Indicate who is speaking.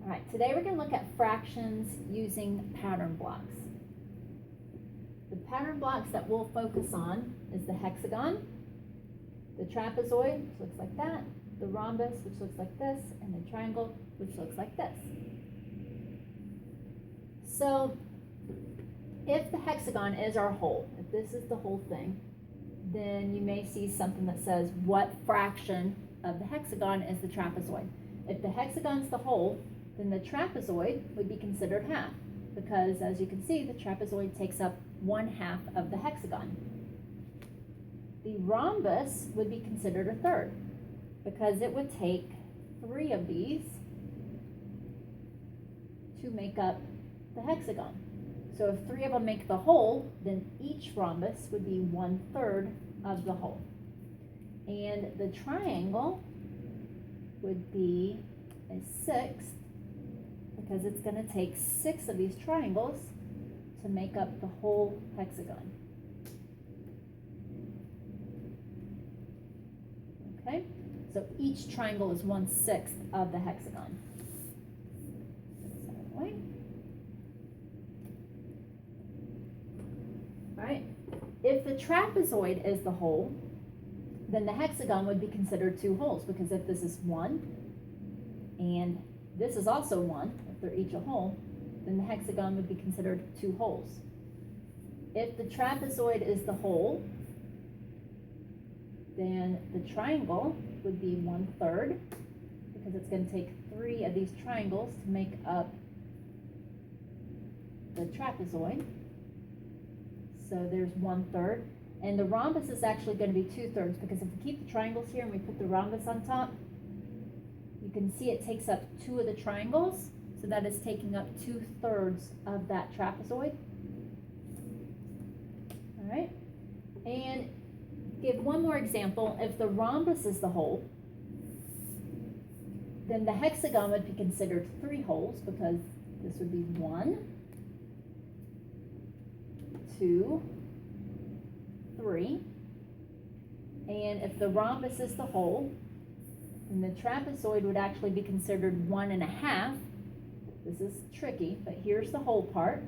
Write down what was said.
Speaker 1: All right, today we're going to look at fractions using pattern blocks. The pattern blocks that we'll focus on is the hexagon, the trapezoid, which looks like that, the rhombus, which looks like this, and the triangle, which looks like this. So, if the hexagon is our whole, if this is the whole thing, then you may see something that says what fraction of the hexagon is the trapezoid. If the hexagon's the whole, then the trapezoid would be considered half, because as you can see, the trapezoid takes up 1/2 of the hexagon. The rhombus would be considered a third, because it would take 3 of these to make up the hexagon. So if 3 of them make the whole, then each rhombus would be 1/3 of the whole. And the triangle would be a 1/6, because it's going to take 6 of these triangles to make up the whole hexagon. Okay, so each triangle is 1/6 of the hexagon. Alright, if the trapezoid is the whole, then the hexagon would be considered 2 wholes, because if this is 1 and this is also 1, if they're each a whole, then the hexagon would be considered 2 wholes. If the trapezoid is the whole, then the triangle would be 1/3, because it's going to take 3 of these triangles to make up the trapezoid. So there's 1/3. And the rhombus is actually going to be 2/3, because if we keep the triangles here and we put the rhombus on top, you can see it takes up 2 of the triangles, so that is taking up 2/3 of that trapezoid. All right, and give one more example. If the rhombus is the whole, then the hexagon would be considered 3 wholes, because this would be 1, 2, 3. And if the rhombus is the whole, then the trapezoid would actually be considered 1 1/2. This is tricky, but here's the whole part.